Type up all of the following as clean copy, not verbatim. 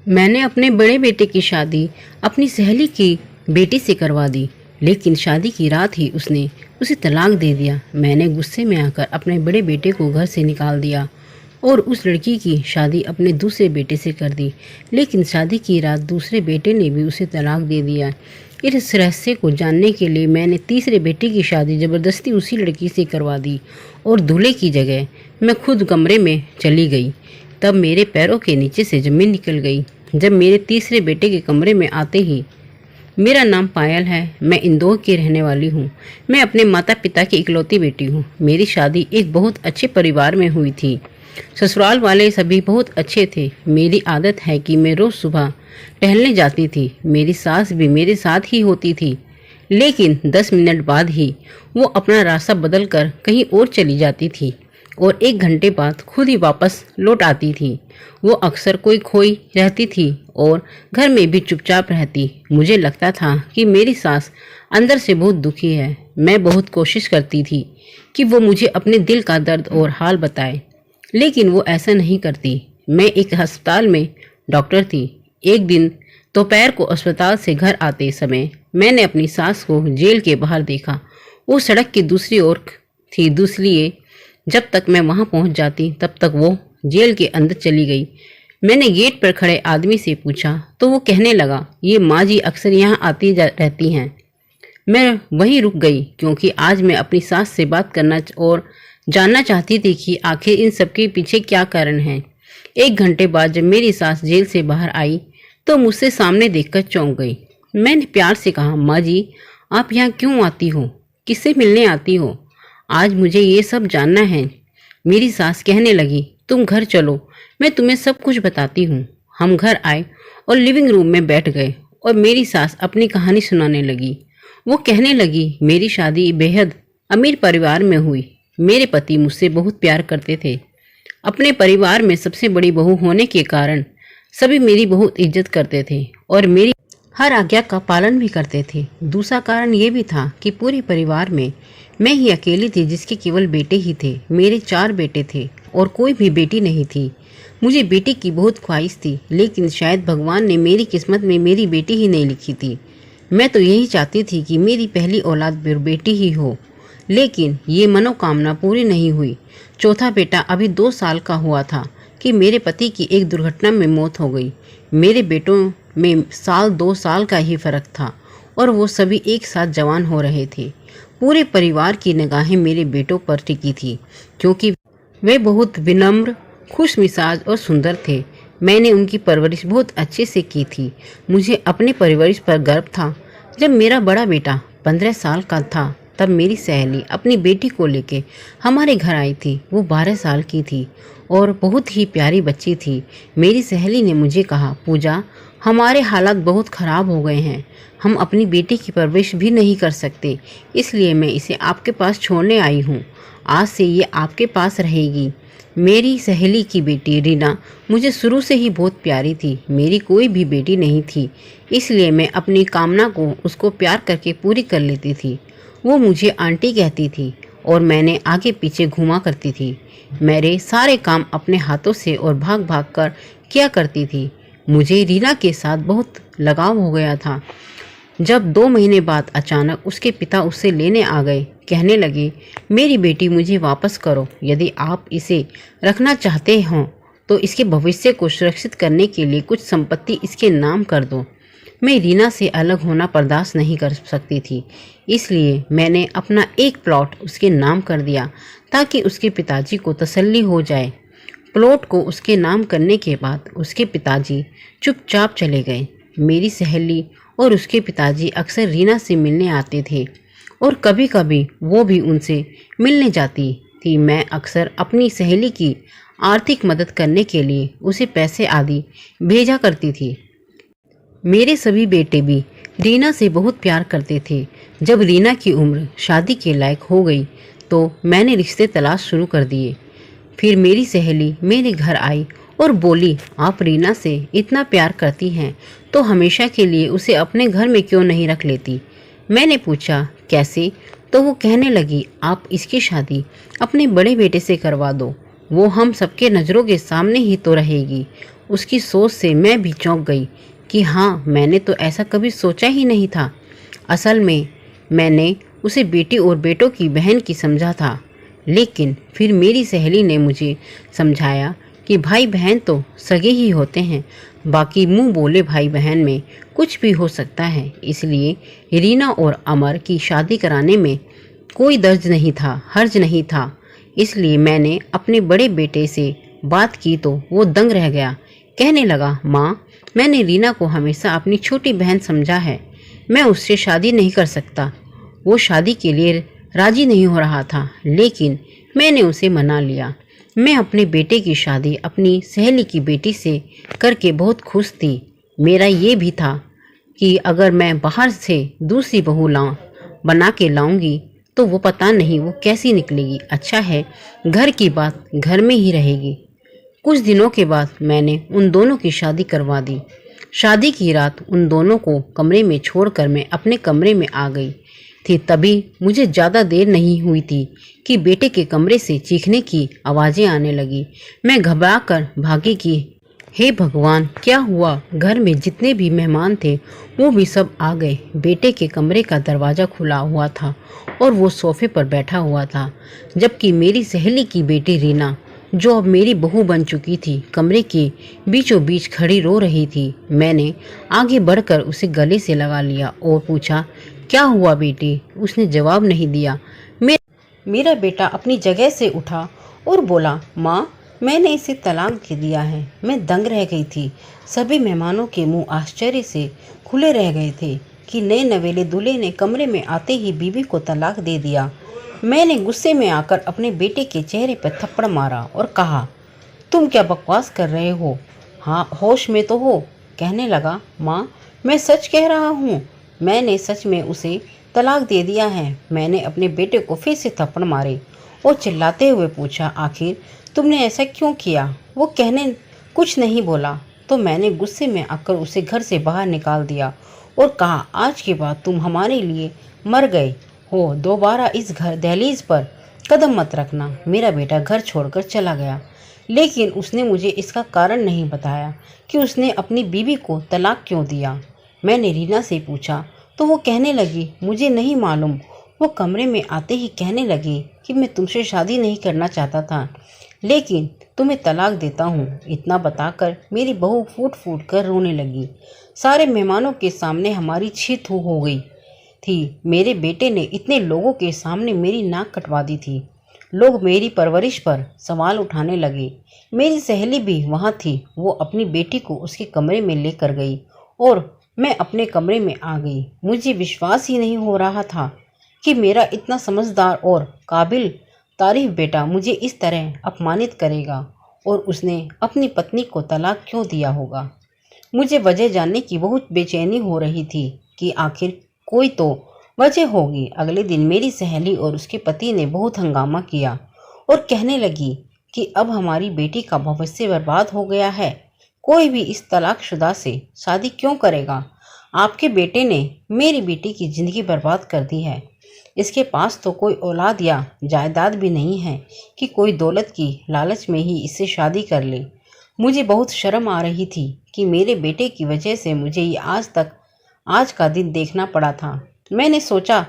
मैंने अपने बड़े बेटे की शादी अपनी सहेली की बेटी से करवा दी, लेकिन शादी की रात ही उसने उसे तलाक दे दिया। मैंने गुस्से में आकर अपने बड़े बेटे को घर से निकाल दिया और उस लड़की की शादी अपने दूसरे बेटे से कर दी, लेकिन शादी की रात दूसरे बेटे ने भी उसे तलाक दे दिया। इस रहस्य को जानने के लिए मैंने तीसरे बेटे की शादी ज़बरदस्ती उसी लड़की से करवा दी और दूल्हे की जगह मैं खुद कमरे में चली गई। तब मेरे पैरों के नीचे से ज़मीन निकल गई जब मेरे तीसरे बेटे के कमरे में आते ही। मेरा नाम पायल है, मैं इंदौर की रहने वाली हूँ। मैं अपने माता पिता की इकलौती बेटी हूँ। मेरी शादी एक बहुत अच्छे परिवार में हुई थी। ससुराल वाले सभी बहुत अच्छे थे। मेरी आदत है कि मैं रोज़ सुबह टहलने जाती थी। मेरी सास भी मेरे साथ ही होती थी, लेकिन 10 मिनट बाद ही वो अपना रास्ता बदल कर कहीं और चली जाती थी और 1 घंटे बाद खुद ही वापस लौट आती थी। वो अक्सर कोई खोई रहती थी और घर में भी चुपचाप रहती। मुझे लगता था कि मेरी सास अंदर से बहुत दुखी है। मैं बहुत कोशिश करती थी कि वो मुझे अपने दिल का दर्द और हाल बताए, लेकिन वो ऐसा नहीं करती। मैं एक अस्पताल में डॉक्टर थी। एक दिन दोपहर को अस्पताल से घर आते समय मैंने अपनी सास को जेल के बाहर देखा। वो सड़क की दूसरी ओर थी, इसलिए जब तक मैं वहां पहुंच जाती तब तक वो जेल के अंदर चली गई। मैंने गेट पर खड़े आदमी से पूछा तो वो कहने लगा, ये माँ जी अक्सर यहाँ आती रहती हैं। मैं वहीं रुक गई क्योंकि आज मैं अपनी सास से बात करना और जानना चाहती थी कि आखिर इन सबके पीछे क्या कारण है। 1 घंटे बाद जब मेरी सास जेल से बाहर आई तो मुझसे सामने देखकर चौंक गई। मैंने प्यार से कहा, माँ जी आप यहाँ क्यों आती हो, किससे मिलने आती हो? आज मुझे ये सब जानना है। मेरी सास कहने लगी, तुम घर चलो, मैं तुम्हें सब कुछ बताती हूँ। हम घर आए और लिविंग रूम में बैठ गए और मेरी सास अपनी कहानी सुनाने लगी। वो कहने लगी, मेरी शादी बेहद अमीर परिवार में हुई। मेरे पति मुझसे बहुत प्यार करते थे। अपने परिवार में सबसे बड़ी बहू होने के कारण सभी मेरी बहुत इज्जत करते थे और मेरी हर आज्ञा का पालन भी करते थे। दूसरा कारण ये भी था कि पूरे परिवार में मैं ही अकेली थी जिसके केवल बेटे ही थे। मेरे 4 बेटे थे और कोई भी बेटी नहीं थी। मुझे बेटी की बहुत ख्वाहिश थी, लेकिन शायद भगवान ने मेरी किस्मत में मेरी बेटी ही नहीं लिखी थी। मैं तो यही चाहती थी कि मेरी पहली औलाद बेटी ही हो, लेकिन ये मनोकामना पूरी नहीं हुई। चौथा बेटा अभी 2 साल का हुआ था कि मेरे पति की एक दुर्घटना में मौत हो गई। मेरे बेटों में 2 साल का ही फर्क था और वो सभी एक साथ जवान हो रहे थे। पूरे परिवार की निगाहें मेरे बेटों पर टिकी थी क्योंकि वे बहुत विनम्र, खुश मिजाज और सुंदर थे। मैंने उनकी परवरिश बहुत अच्छे से की थी। मुझे अपनी परवरिश पर गर्व था। जब मेरा बड़ा बेटा 15 साल का था तब मेरी सहेली अपनी बेटी को लेके हमारे घर आई थी। वो 12 साल की थी और बहुत ही प्यारी बच्ची थी। मेरी सहेली ने मुझे कहा, पूजा हमारे हालात बहुत ख़राब हो गए हैं, हम अपनी बेटी की परवरिश भी नहीं कर सकते, इसलिए मैं इसे आपके पास छोड़ने आई हूँ। आज से ये आपके पास रहेगी। मेरी सहेली की बेटी रीना मुझे शुरू से ही बहुत प्यारी थी। मेरी कोई भी बेटी नहीं थी, इसलिए मैं अपनी कामना को उसको प्यार करके पूरी कर लेती थी। वो मुझे आंटी कहती थी और मैंने आगे पीछे घुमा करती थी। मेरे सारे काम अपने हाथों से और भाग भाग कर किया करती थी। मुझे रीना के साथ बहुत लगाव हो गया था। जब 2 महीने बाद अचानक उसके पिता उससे लेने आ गए। कहने लगे, मेरी बेटी मुझे वापस करो। यदि आप इसे रखना चाहते हो तो इसके भविष्य को सुरक्षित करने के लिए कुछ संपत्ति इसके नाम कर दो। मैं रीना से अलग होना बर्दाश्त नहीं कर सकती थी, इसलिए मैंने अपना एक प्लॉट उसके नाम कर दिया ताकि उसके पिताजी को तसल्ली हो जाए। प्लॉट को उसके नाम करने के बाद उसके पिताजी चुपचाप चले गए। मेरी सहेली और उसके पिताजी अक्सर रीना से मिलने आते थे और कभी कभी वो भी उनसे मिलने जाती थी। मैं अक्सर अपनी सहेली की आर्थिक मदद करने के लिए उसे पैसे आदि भेजा करती थी। मेरे सभी बेटे भी रीना से बहुत प्यार करते थे। जब रीना की उम्र शादी के लायक हो गई तो मैंने रिश्ते तलाश शुरू कर दिए। फिर मेरी सहेली मेरे घर आई और बोली, आप रीना से इतना प्यार करती हैं तो हमेशा के लिए उसे अपने घर में क्यों नहीं रख लेती? मैंने पूछा, कैसे? तो वो कहने लगी, आप इसकी शादी अपने बड़े बेटे से करवा दो, वो हम सबके नज़रों के सामने ही तो रहेगी उसकी सोच से मैं भी चौंक गई कि हाँ, मैंने तो ऐसा कभी सोचा ही नहीं था। असल में मैंने उसे बेटी और बेटों की बहन की समझा था, लेकिन फिर मेरी सहेली ने मुझे समझाया कि भाई बहन तो सगे ही होते हैं, बाकी मुंह बोले भाई बहन में कुछ भी हो सकता है। इसलिए रीना और अमर की शादी कराने में कोई हर्ज नहीं था। इसलिए मैंने अपने बड़े बेटे से बात की तो वो दंग रह गया। कहने लगा, माँ, मैंने रीना को हमेशा अपनी छोटी बहन समझा है, मैं उससे शादी नहीं कर सकता। वो शादी के लिए राजी नहीं हो रहा था, लेकिन मैंने उसे मना लिया। मैं अपने बेटे की शादी अपनी सहेली की बेटी से करके बहुत खुश थी। मेरा ये भी था कि अगर मैं बाहर से दूसरी बहू बना के लाऊंगी तो वो पता नहीं वो कैसी निकलेगी। अच्छा है, घर की बात घर में ही रहेगी। कुछ दिनों के बाद मैंने उन दोनों की शादी करवा दी। शादी की रात उन दोनों को कमरे में छोड़कर मैं अपने कमरे में आ गई थी। तभी मुझे ज़्यादा देर नहीं हुई थी कि बेटे के कमरे से चीखने की आवाज़ें आने लगी। मैं घबरा कर भागी कि हे भगवान, क्या हुआ? घर में जितने भी मेहमान थे वो भी सब आ गए। बेटे के कमरे का दरवाज़ा खुला हुआ था और वो सोफे पर बैठा हुआ था, जबकि मेरी सहेली की बेटी रीना, जो अब मेरी बहू बन चुकी थी, कमरे के बीचों बीच खड़ी रो रही थी। मैंने आगे बढ़कर उसे गले से लगा लिया और पूछा, क्या हुआ बेटी? उसने जवाब नहीं दिया। मेरा बेटा अपनी जगह से उठा और बोला, माँ, मैंने इसे तलाक दे दिया है। मैं दंग रह गई थी। सभी मेहमानों के मुंह आश्चर्य से खुले रह गए थे कि नए नवेले दूल्हे ने कमरे में आते ही बीवी को तलाक दे दिया। मैंने गुस्से में आकर अपने बेटे के चेहरे पर थप्पड़ मारा और कहा, तुम क्या बकवास कर रहे हो? हाँ, होश में तो हो? कहने लगा, माँ, मैं सच कह रहा हूँ, मैंने सच में उसे तलाक दे दिया है। मैंने अपने बेटे को फिर से थप्पड़ मारे और चिल्लाते हुए पूछा, आखिर तुमने ऐसा क्यों किया? वो कहने कुछ नहीं बोला तो मैंने गुस्से में आकर उसे घर से बाहर निकाल दिया और कहा, आज के बाद तुम हमारे लिए मर गए हो। दोबारा इस घर दहलीज पर कदम मत रखना। मेरा बेटा घर छोड़कर चला गया, लेकिन उसने मुझे इसका कारण नहीं बताया कि उसने अपनी बीवी को तलाक क्यों दिया। मैंने रीना से पूछा तो वो कहने लगी, मुझे नहीं मालूम। वो कमरे में आते ही कहने लगी कि मैं तुमसे शादी नहीं करना चाहता था, लेकिन तुम्हें तलाक देता हूँ। इतना बताकर मेरी बहू फूट फूट कर रोने लगी। सारे मेहमानों के सामने हमारी छित हो गई थी। मेरे बेटे ने इतने लोगों के सामने मेरी नाक कटवा दी थी। लोग मेरी परवरिश पर सवाल उठाने लगे। मेरी सहेली भी वहाँ थी। वो अपनी बेटी को उसके कमरे में लेकर गई और मैं अपने कमरे में आ गई। मुझे विश्वास ही नहीं हो रहा था कि मेरा इतना समझदार और काबिल तारीफ बेटा मुझे इस तरह अपमानित करेगा और उसने अपनी पत्नी को तलाक क्यों दिया होगा। मुझे वजह जानने की बहुत बेचैनी हो रही थी कि आखिर कोई तो वजह होगी। अगले दिन मेरी सहेली और उसके पति ने बहुत हंगामा किया और कहने लगी कि अब हमारी बेटी का भविष्य बर्बाद हो गया है। कोई भी इस तलाकशुदा से शादी क्यों करेगा? आपके बेटे ने मेरी बेटी की ज़िंदगी बर्बाद कर दी है। इसके पास तो कोई औलाद या जायदाद भी नहीं है कि कोई दौलत की लालच में ही इससे शादी कर ले। मुझे बहुत शर्म आ रही थी कि मेरे बेटे की वजह से मुझे ये आज का दिन देखना पड़ा था। मैंने सोचा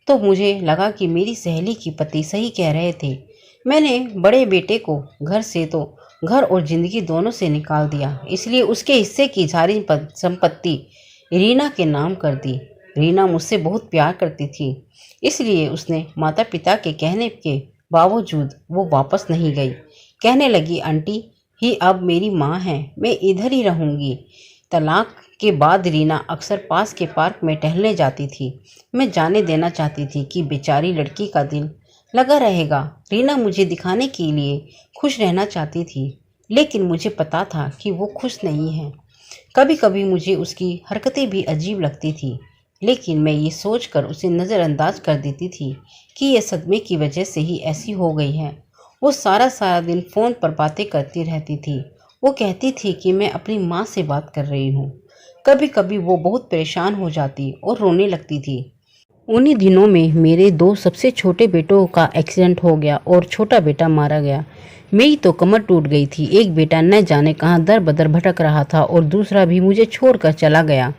तो मुझे लगा कि मेरी सहेली की पति सही कह रहे थे। मैंने बड़े बेटे को घर और ज़िंदगी दोनों से निकाल दिया, इसलिए उसके हिस्से की सारी संपत्ति रीना के नाम कर दी। रीना मुझसे बहुत प्यार करती थी, इसलिए उसने माता पिता के कहने के बावजूद वो वापस नहीं गई। कहने लगी, आंटी ही अब मेरी माँ है, मैं इधर ही रहूँगी। तलाक के बाद रीना अक्सर पास के पार्क में टहलने जाती थी। मैं जाने देना चाहती थी कि बेचारी लड़की का दिल लगा रहेगा। रीना मुझे दिखाने के लिए खुश रहना चाहती थी, लेकिन मुझे पता था कि वो खुश नहीं है। कभी कभी मुझे उसकी हरकतें भी अजीब लगती थी, लेकिन मैं ये सोचकर उसे नज़रअंदाज कर देती थी कि ये सदमे की वजह से ही ऐसी हो गई है। वो सारा दिन फ़ोन पर बातें करती रहती थी। वो कहती थी कि मैं अपनी माँ से बात कर रही हूँ। कभी कभी वो बहुत परेशान हो जाती और रोने लगती थी। उन्हीं दिनों में मेरे दो सबसे छोटे बेटों का एक्सीडेंट हो गया और छोटा बेटा मारा गया। मेरी तो कमर टूट गई थी। एक बेटा न जाने कहाँ दर बदर भटक रहा था और दूसरा भी मुझे छोड़कर चला गया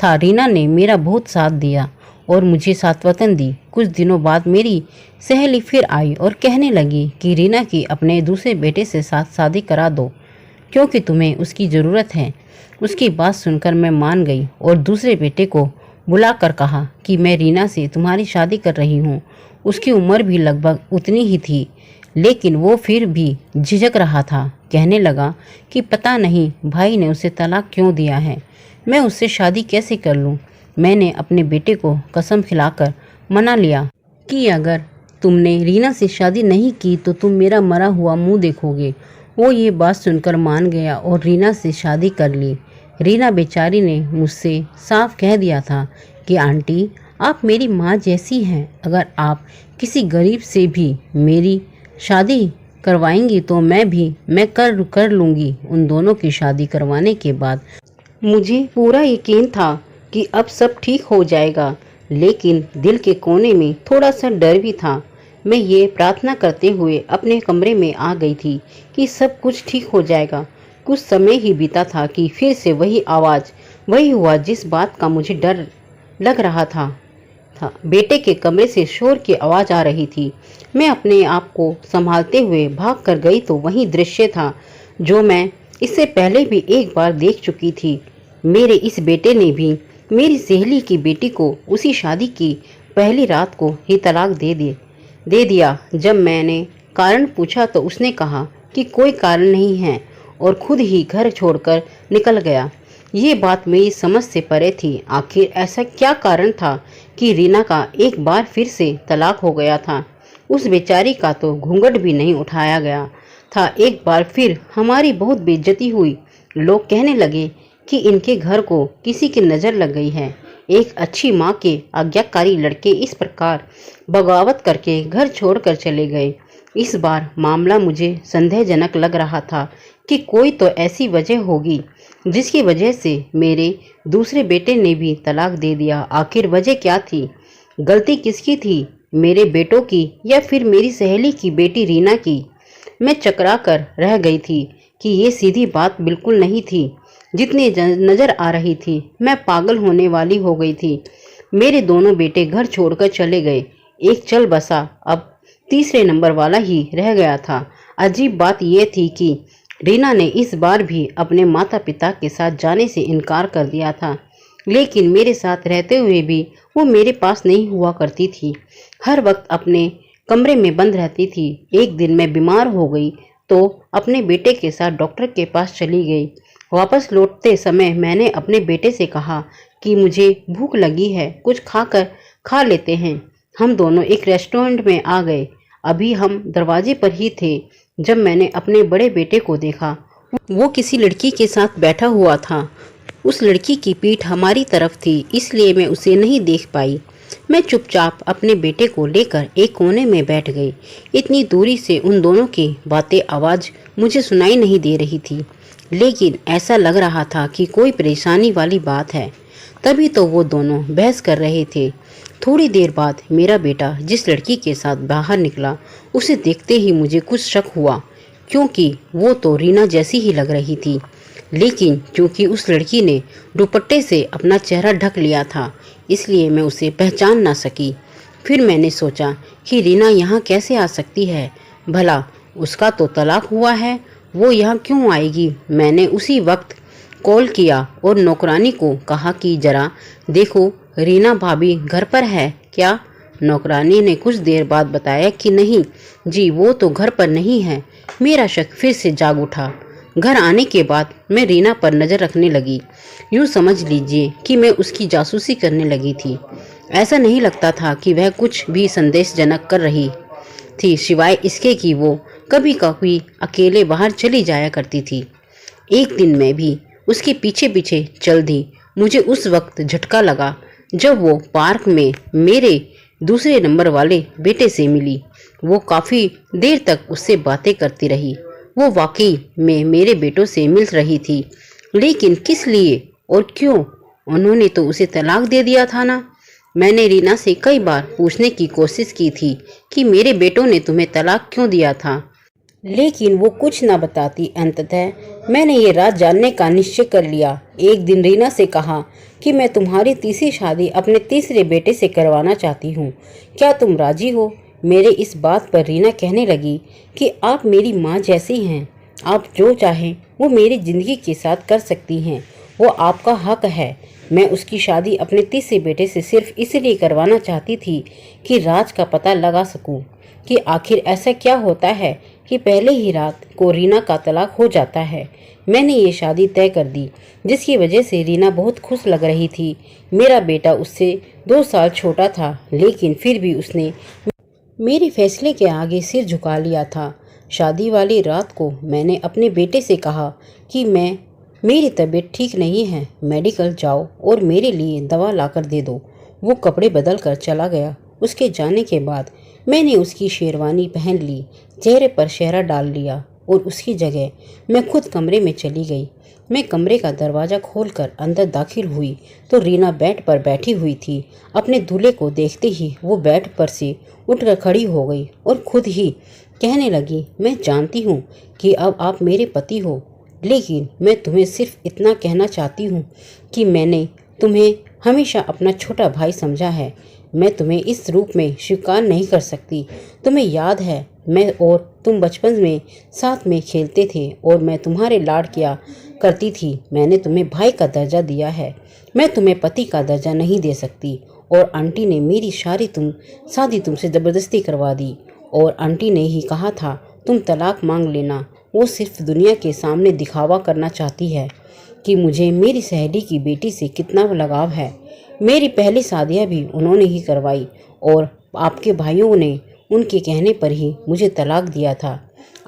था। रीना ने मेरा बहुत साथ दिया और मुझे सांत्वना दी। कुछ दिनों बाद मेरी सहेली फिर आई और कहने लगी कि रीना की अपने दूसरे बेटे से साथ शादी करा दो क्योंकि तुम्हें उसकी ज़रूरत है। उसकी बात सुनकर मैं मान गई और दूसरे बेटे को बुलाकर कहा कि मैं रीना से तुम्हारी शादी कर रही हूँ। उसकी उम्र भी लगभग उतनी ही थी, लेकिन वो फिर भी झिझक रहा था। कहने लगा कि पता नहीं भाई ने उसे तलाक क्यों दिया है, मैं उससे शादी कैसे कर लूँ। मैंने अपने बेटे को कसम खिलाकर मना लिया कि अगर तुमने रीना से शादी नहीं की तो तुम मेरा मरा हुआ मुंह देखोगे। वो ये बात सुनकर मान गया और रीना से शादी कर ली। रीना बेचारी ने मुझसे साफ कह दिया था कि आंटी, आप मेरी माँ जैसी हैं। अगर आप किसी गरीब से भी मेरी शादी करवाएंगी तो मैं कर लूँगी। उन दोनों की शादी करवाने के बाद मुझे पूरा यकीन था कि अब सब ठीक हो जाएगा, लेकिन दिल के कोने में थोड़ा सा डर भी था। मैं ये प्रार्थना करते हुए अपने कमरे में आ गई थी कि सब कुछ ठीक हो जाएगा। कुछ समय ही बीता था कि फिर से वही आवाज़, वही हुआ जिस बात का मुझे डर लग रहा था। बेटे के कमरे से शोर की आवाज़ आ रही थी। मैं अपने आप को संभालते हुए भाग कर गई तो वही दृश्य था जो मैं इससे पहले भी एक बार देख चुकी थी। मेरे इस बेटे ने भी मेरी सहेली की बेटी को उसी शादी की पहली रात को ही तलाक दे दिया। जब मैंने कारण पूछा तो उसने कहा कि कोई कारण नहीं है और खुद ही घर छोड़कर निकल गया। ये बात मेरी समझ से परे थी। आखिर ऐसा क्या कारण था कि रीना का एक बार फिर से तलाक हो गया था। उस बेचारी का तो घूंघट भी नहीं उठाया गया था। एक बार फिर हमारी बहुत बेइज्जती हुई। लोग कहने लगे कि इनके घर को किसी की नज़र लग गई है। एक अच्छी माँ के आज्ञाकारी लड़के इस प्रकार बगावत करके घर छोड़कर चले गए। इस बार मामला मुझे संदेहजनक लग रहा था कि कोई तो ऐसी वजह होगी जिसकी वजह से मेरे दूसरे बेटे ने भी तलाक दे दिया। आखिर वजह क्या थी? गलती किसकी थी, मेरे बेटों की या फिर मेरी सहेली की बेटी रीना की? मैं चकरा कर रह गई थी कि ये सीधी बात बिल्कुल नहीं थी जितनी नज़र आ रही थी। मैं पागल होने वाली हो गई थी। मेरे दोनों बेटे घर छोड़कर चले गए। एक चल बसा अब तीसरे नंबर वाला ही रह गया था। अजीब बात यह थी कि रीना ने इस बार भी अपने माता पिता के साथ जाने से इनकार कर दिया था, लेकिन मेरे साथ रहते हुए भी वो मेरे पास नहीं हुआ करती थी। हर वक्त अपने कमरे में बंद रहती थी। एक दिन मैं बीमार हो गई तो अपने बेटे के साथ डॉक्टर के पास चली गई। वापस लौटते समय मैंने अपने बेटे से कहा कि मुझे भूख लगी है, कुछ खा लेते हैं। हम दोनों एक रेस्टोरेंट में आ गए। अभी हम दरवाजे पर ही थे जब मैंने अपने बड़े बेटे को देखा। वो किसी लड़की के साथ बैठा हुआ था। उस लड़की की पीठ हमारी तरफ थी, इसलिए मैं उसे नहीं देख पाई। मैं चुपचाप अपने बेटे को लेकर एक कोने में बैठ गई। इतनी दूरी से उन दोनों की बातें आवाज़ मुझे सुनाई नहीं दे रही थी, लेकिन ऐसा लग रहा था कि कोई परेशानी वाली बात है। तभी तो वो दोनों बहस कर रहे थे। थोड़ी देर बाद मेरा बेटा जिस लड़की के साथ बाहर निकला, उसे देखते ही मुझे कुछ शक हुआ, क्योंकि वो तो रीना जैसी ही लग रही थी। लेकिन क्योंकि उस लड़की ने दुपट्टे से अपना चेहरा ढक लिया था, इसलिए मैं उसे पहचान ना सकी। फिर मैंने सोचा कि रीना यहाँ कैसे आ सकती है, भला उसका तो तलाक हुआ है, वो यहाँ क्यों आएगी। मैंने उसी वक्त कॉल किया और नौकरानी को कहा कि जरा देखो रीना भाभी घर पर है क्या। नौकरानी ने कुछ देर बाद बताया कि नहीं जी, वो तो घर पर नहीं है। मेरा शक फिर से जाग उठा। घर आने के बाद मैं रीना पर नज़र रखने लगी। यूँ समझ लीजिए कि मैं उसकी जासूसी करने लगी थी। ऐसा नहीं लगता था कि वह कुछ भी संदेशजनक कर रही थी, सिवाय इसके कि वो कभी कभी अकेले बाहर चली जाया करती थी। एक दिन मैं भी उसके पीछे पीछे चल दी। मुझे उस वक्त झटका लगा जब वो पार्क में मेरे दूसरे नंबर वाले बेटे से मिली। वो काफ़ी देर तक उससे बातें करती रही। वो वाकई में मेरे बेटों से मिल रही थी, लेकिन किस लिए और क्यों? उन्होंने तो उसे तलाक दे दिया था ना। मैंने रीना से कई बार पूछने की कोशिश की थी कि मेरे बेटों ने तुम्हें तलाक क्यों दिया था, लेकिन वो कुछ न बताती। अंततः मैंने ये राज जानने का निश्चय कर लिया। एक दिन रीना से कहा कि मैं तुम्हारी तीसरी शादी अपने तीसरे बेटे से करवाना चाहती हूँ, क्या तुम राजी हो? मेरे इस बात पर रीना कहने लगी कि आप मेरी माँ जैसी हैं, आप जो चाहें वो मेरी ज़िंदगी के साथ कर सकती हैं, वो आपका हक है। मैं उसकी शादी अपने तीसरे बेटे से सिर्फ इसलिए करवाना चाहती थी कि राज का पता लगा सकूं कि आखिर ऐसा क्या होता है कि पहले ही रात को रीना का तलाक हो जाता है। मैंने ये शादी तय कर दी, जिसकी वजह से रीना बहुत खुश लग रही थी। मेरा बेटा उससे 2 साल छोटा था, लेकिन फिर भी उसने मेरे फैसले के आगे सिर झुका लिया था। शादी वाली रात को मैंने अपने बेटे से कहा कि मेरी तबीयत ठीक नहीं है, मेडिकल जाओ और मेरे लिए दवा लाकर दे दो। वो कपड़े बदल कर चला गया। उसके जाने के बाद मैंने उसकी शेरवानी पहन ली, चेहरे पर सेहरा डाल लिया और उसकी जगह मैं खुद कमरे में चली गई। मैं कमरे का दरवाज़ा खोलकर अंदर दाखिल हुई तो रीना बेड पर बैठी हुई थी। अपने दूल्हे को देखते ही वो बेड पर से उठकर खड़ी हो गई और खुद ही कहने लगी, मैं जानती हूँ कि अब आप मेरे पति हो, लेकिन मैं तुम्हें सिर्फ इतना कहना चाहती हूँ कि मैंने तुम्हें हमेशा अपना छोटा भाई समझा है। मैं तुम्हें इस रूप में स्वीकार नहीं कर सकती। तुम्हें याद है, मैं और तुम बचपन में साथ में खेलते थे और मैं तुम्हारे लाड किया करती थी। मैंने तुम्हें भाई का दर्जा दिया है, मैं तुम्हें पति का दर्जा नहीं दे सकती। और आंटी ने मेरी शादी तुमसे ज़बरदस्ती करवा दी और आंटी ने ही कहा था तुम तलाक मांग लेना। वो सिर्फ दुनिया के सामने दिखावा करना चाहती है कि मुझे मेरी सहेली की बेटी से कितना लगाव है। मेरी पहली शादियाँ भी उन्होंने ही करवाई और आपके भाइयों ने उनके कहने पर ही मुझे तलाक दिया था।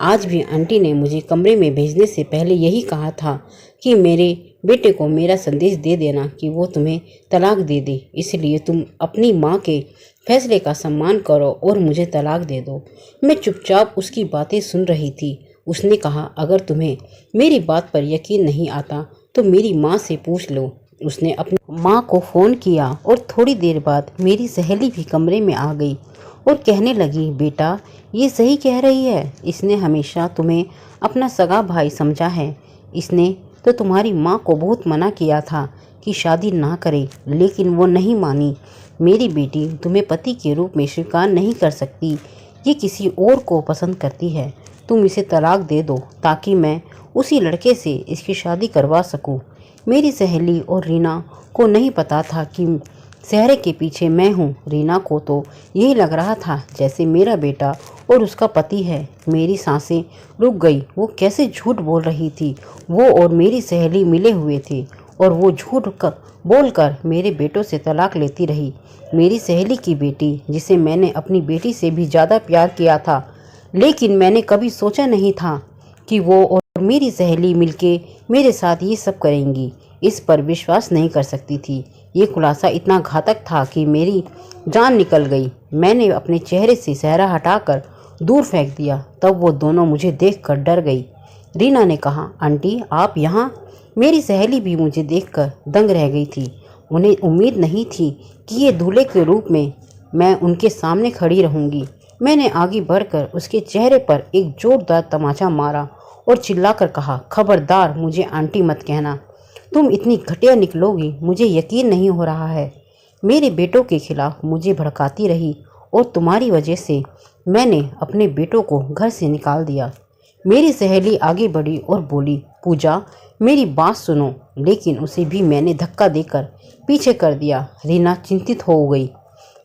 आज भी आंटी ने मुझे कमरे में भेजने से पहले यही कहा था कि मेरे बेटे को मेरा संदेश दे देना कि वो तुम्हें तलाक दे दे, इसलिए तुम अपनी माँ के फैसले का सम्मान करो और मुझे तलाक दे दो। मैं चुपचाप उसकी बातें सुन रही थी। उसने कहा, अगर तुम्हें मेरी बात पर यकीन नहीं आता तो मेरी माँ से पूछ लो। उसने अपनी माँ को फ़ोन किया और थोड़ी देर बाद मेरी सहेली भी कमरे में आ गई और कहने लगी, बेटा ये सही कह रही है, इसने हमेशा तुम्हें अपना सगा भाई समझा है। इसने तो तुम्हारी माँ को बहुत मना किया था कि शादी ना करे, लेकिन वो नहीं मानी। मेरी बेटी तुम्हें पति के रूप में स्वीकार नहीं कर सकती, ये किसी और को पसंद करती है। तुम इसे तलाक दे दो ताकि मैं उसी लड़के से इसकी शादी करवा सकूं। मेरी सहेली और रीना को नहीं पता था कि सेहरे के पीछे मैं हूँ। रीना को तो यही लग रहा था जैसे मेरा बेटा और उसका पति है। मेरी सांसें रुक गई। वो कैसे झूठ बोल रही थी। वो और मेरी सहेली मिले हुए थे और वो झूठ बोलकर मेरे बेटों से तलाक लेती रही। मेरी सहेली की बेटी, जिसे मैंने अपनी बेटी से भी ज़्यादा प्यार किया था, लेकिन मैंने कभी सोचा नहीं था कि वो और मेरी सहेली मिलके मेरे साथ ये सब करेंगी। इस पर विश्वास नहीं कर सकती थी। ये खुलासा इतना घातक था कि मेरी जान निकल गई। मैंने अपने चेहरे से सेहरा हटाकर दूर फेंक दिया। तब वो दोनों मुझे देखकर डर गई। रीना ने कहा, आंटी आप यहाँ? मेरी सहेली भी मुझे देखकर दंग रह गई थी। उन्हें उम्मीद नहीं थी कि ये दूल्हे के रूप में मैं उनके सामने खड़ी रहूँगी। मैंने आगे बढ़कर उसके चेहरे पर एक जोरदार तमाचा मारा और चिल्लाकर कहा, खबरदार मुझे आंटी मत कहना। तुम इतनी घटिया निकलोगी, मुझे यकीन नहीं हो रहा है। मेरे बेटों के खिलाफ मुझे भड़काती रही और तुम्हारी वजह से मैंने अपने बेटों को घर से निकाल दिया। मेरी सहेली आगे बढ़ी और बोली, पूजा मेरी बात सुनो, लेकिन उसे भी मैंने धक्का देकर पीछे कर दिया। रीना चिंतित हो गई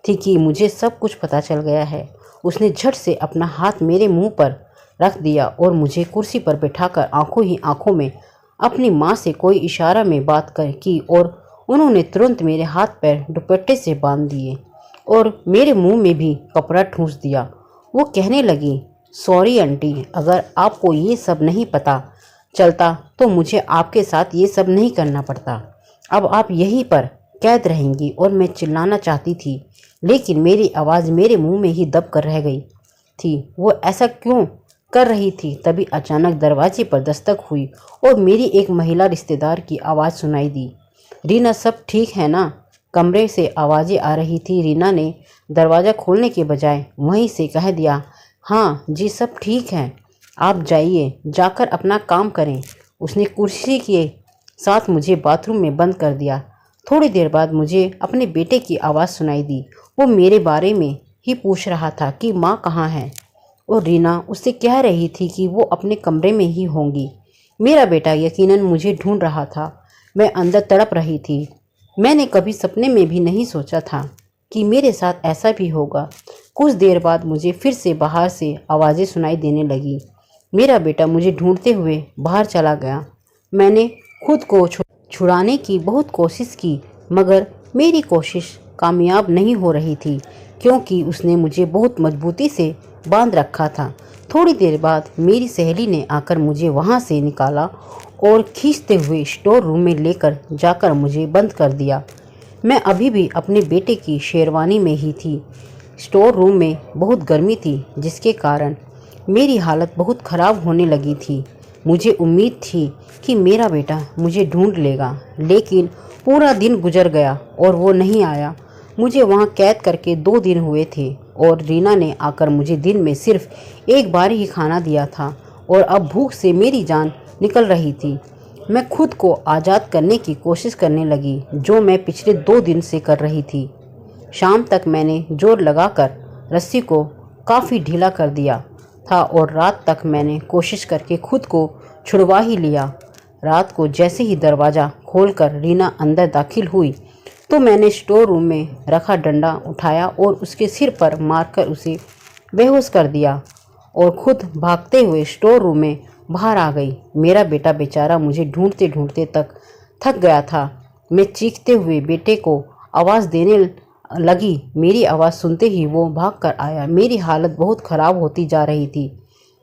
थी कि मुझे सब कुछ पता चल गया है। उसने झट से अपना हाथ मेरे मुंह पर रख दिया और मुझे कुर्सी पर बैठाकर आंखों ही आंखों में अपनी माँ से कोई इशारा में बात की और उन्होंने तुरंत मेरे हाथ पैर दुपट्टे से बांध दिए और मेरे मुंह में भी कपड़ा ठूंस दिया। वो कहने लगी, सॉरी आंटी, अगर आपको ये सब नहीं पता चलता तो मुझे आपके साथ ये सब नहीं करना पड़ता। अब आप यहीं पर कैद रहेंगी। और मैं चिल्लाना चाहती थी, लेकिन मेरी आवाज़ मेरे मुंह में ही दब कर रह गई थी। वो ऐसा क्यों कर रही थी? तभी अचानक दरवाजे पर दस्तक हुई और मेरी एक महिला रिश्तेदार की आवाज़ सुनाई दी, रीना सब ठीक है ना? कमरे से आवाज़ें आ रही थी। रीना ने दरवाज़ा खोलने के बजाय वहीं से कह दिया, हाँ जी सब ठीक है। आप जाइए, जाकर अपना काम करें। उसने कुर्सी के साथ मुझे बाथरूम में बंद कर दिया। थोड़ी देर बाद मुझे अपने बेटे की आवाज़ सुनाई दी। वो मेरे बारे में ही पूछ रहा था कि माँ कहाँ है, और रीना उससे कह रही थी कि वो अपने कमरे में ही होंगी। मेरा बेटा यकीनन मुझे ढूंढ रहा था। मैं अंदर तड़प रही थी। मैंने कभी सपने में भी नहीं सोचा था कि मेरे साथ ऐसा भी होगा। कुछ देर बाद मुझे फिर से बाहर से आवाज़ें सुनाई देने लगी। मेरा बेटा मुझे ढूंढते हुए बाहर चला गया। मैंने खुद को छुड़ाने की बहुत कोशिश की, मगर मेरी कोशिश कामयाब नहीं हो रही थी, क्योंकि उसने मुझे बहुत मजबूती से बांध रखा था। थोड़ी देर बाद मेरी सहेली ने आकर मुझे वहां से निकाला और खींचते हुए स्टोर रूम में लेकर जाकर मुझे बंद कर दिया। मैं अभी भी अपने बेटे की शेरवानी में ही थी। स्टोर रूम में बहुत गर्मी थी, जिसके कारण मेरी हालत बहुत ख़राब होने लगी थी। मुझे उम्मीद थी कि मेरा बेटा मुझे ढूंढ लेगा, लेकिन पूरा दिन गुजर गया और वो नहीं आया। मुझे वहाँ कैद करके 2 दिन हुए थे और रीना ने आकर मुझे दिन में सिर्फ एक बार ही खाना दिया था, और अब भूख से मेरी जान निकल रही थी। मैं खुद को आज़ाद करने की कोशिश करने लगी, जो मैं पिछले 2 दिन से कर रही थी। शाम तक मैंने जोर लगाकर रस्सी को काफ़ी ढीला कर दिया था और रात तक मैंने कोशिश करके खुद को छुड़वा ही लिया। रात को जैसे ही दरवाज़ा खोलकर रीना अंदर दाखिल हुई, तो मैंने स्टोर रूम में रखा डंडा उठाया और उसके सिर पर मारकर उसे बेहोश कर दिया और खुद भागते हुए स्टोर रूम में बाहर आ गई। मेरा बेटा बेचारा मुझे ढूंढते ढूंढते तक थक गया था। मैं चीखते हुए बेटे को आवाज़ देने लगी। मेरी आवाज़ सुनते ही वो भाग कर आया। मेरी हालत बहुत ख़राब होती जा रही थी।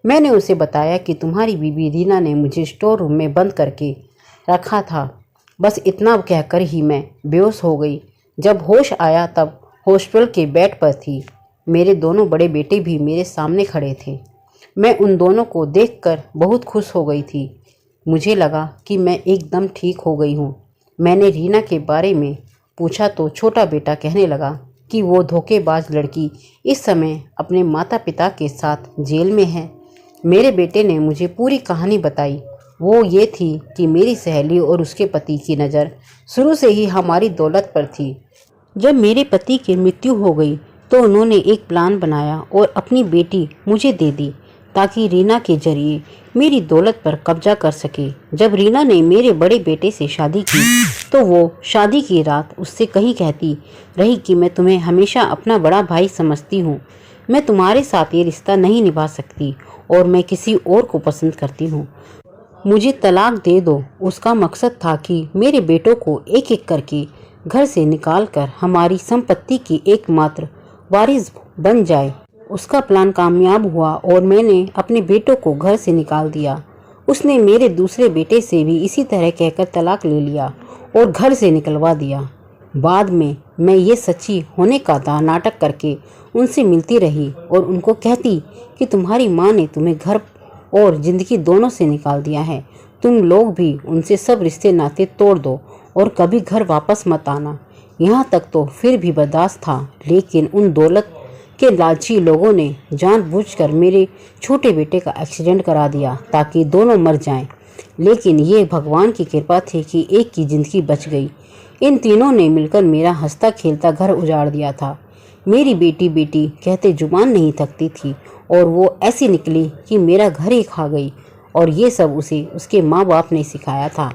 मैंने उसे बताया कि तुम्हारी बीबी रीना ने मुझे स्टोर रूम में बंद करके रखा था। बस इतना कहकर ही मैं बेहोश हो गई। जब होश आया तब हॉस्पिटल के बेड पर थी। मेरे दोनों बड़े बेटे भी मेरे सामने खड़े थे। मैं उन दोनों को देखकर बहुत खुश हो गई थी। मुझे लगा कि मैं एकदम ठीक हो गई हूँ। मैंने रीना के बारे में पूछा तो छोटा बेटा कहने लगा कि वो धोखेबाज लड़की इस समय अपने माता पिता के साथ जेल में है। मेरे बेटे ने मुझे पूरी कहानी बताई। वो ये थी कि मेरी सहेली और उसके पति की नज़र शुरू से ही हमारी दौलत पर थी। जब मेरे पति की मृत्यु हो गई तो उन्होंने एक प्लान बनाया और अपनी बेटी मुझे दे दी, ताकि रीना के जरिए मेरी दौलत पर कब्जा कर सके। जब रीना ने मेरे बड़े बेटे से शादी की तो वो शादी की रात उससे कहीं कहती रही कि मैं तुम्हें हमेशा अपना बड़ा भाई समझती हूँ, मैं तुम्हारे साथ ये रिश्ता नहीं निभा सकती और मैं किसी और को पसंद करती हूँ, मुझे तलाक दे दो। उसका मकसद था कि मेरे बेटों को एक एक करके घर से निकालकर हमारी संपत्ति की एकमात्र वारिस बन जाए। उसका प्लान कामयाब हुआ और मैंने अपने बेटों को घर से निकाल दिया। उसने मेरे दूसरे बेटे से भी इसी तरह कहकर तलाक ले लिया और घर से निकलवा दिया। बाद में मैं ये सच्ची होने का नाटक करके उनसे मिलती रही और उनको कहती कि तुम्हारी माँ ने तुम्हें घर और ज़िंदगी दोनों से निकाल दिया है। तुम लोग भी उनसे सब रिश्ते नाते तोड़ दो और कभी घर वापस मत आना। यहाँ तक तो फिर भी बर्दाश्त था, लेकिन उन दौलत के लालची लोगों ने जानबूझकर मेरे छोटे बेटे का एक्सीडेंट करा दिया ताकि दोनों मर जाएं। लेकिन ये भगवान की कृपा थी कि एक की ज़िंदगी बच गई। इन तीनों ने मिलकर मेरा हंसता खेलता घर उजाड़ दिया था। मेरी बेटी बेटी कहते जुबान नहीं थकती थी और वो ऐसी निकली कि मेरा घर ही खा गई, और ये सब उसे उसके माँ बाप ने सिखाया था।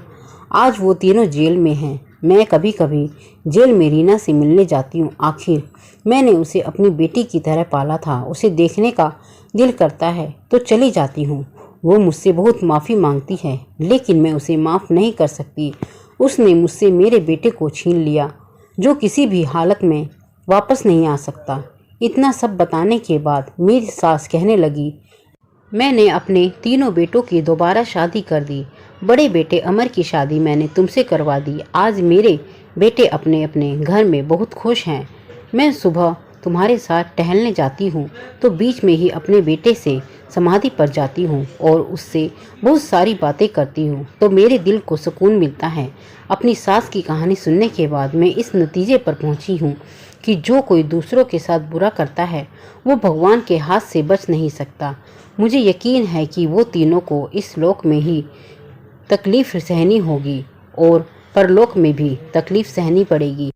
आज वो तीनों जेल में हैं। मैं कभी कभी जेल में रीना से मिलने जाती हूँ। आखिर मैंने उसे अपनी बेटी की तरह पाला था। उसे देखने का दिल करता है तो चली जाती हूँ। वो मुझसे बहुत माफ़ी मांगती है, लेकिन मैं उसे माफ़ नहीं कर सकती। उसने मुझसे मेरे बेटे को छीन लिया, जो किसी भी हालत में वापस नहीं आ सकता। इतना सब बताने के बाद मेरी सास कहने लगी, मैंने अपने तीनों बेटों की दोबारा शादी कर दी। बड़े बेटे अमर की शादी मैंने तुमसे करवा दी। आज मेरे बेटे अपने अपने घर में बहुत खुश हैं। मैं सुबह तुम्हारे साथ टहलने जाती हूँ तो बीच में ही अपने बेटे से समाधि पर जाती हूँ और उससे बहुत सारी बातें करती हूँ तो मेरे दिल को सुकून मिलता है। अपनी सास की कहानी सुनने के बाद मैं इस नतीजे पर पहुँची हूँ कि जो कोई दूसरों के साथ बुरा करता है वो भगवान के हाथ से बच नहीं सकता। मुझे यकीन है कि वो तीनों को इस लोक में ही तकलीफ सहनी होगी और परलोक में भी तकलीफ सहनी पड़ेगी।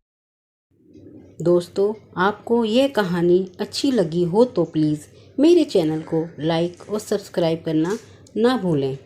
दोस्तों, आपको यह कहानी अच्छी लगी हो तो प्लीज़ मेरे चैनल को लाइक और सब्सक्राइब करना ना भूलें।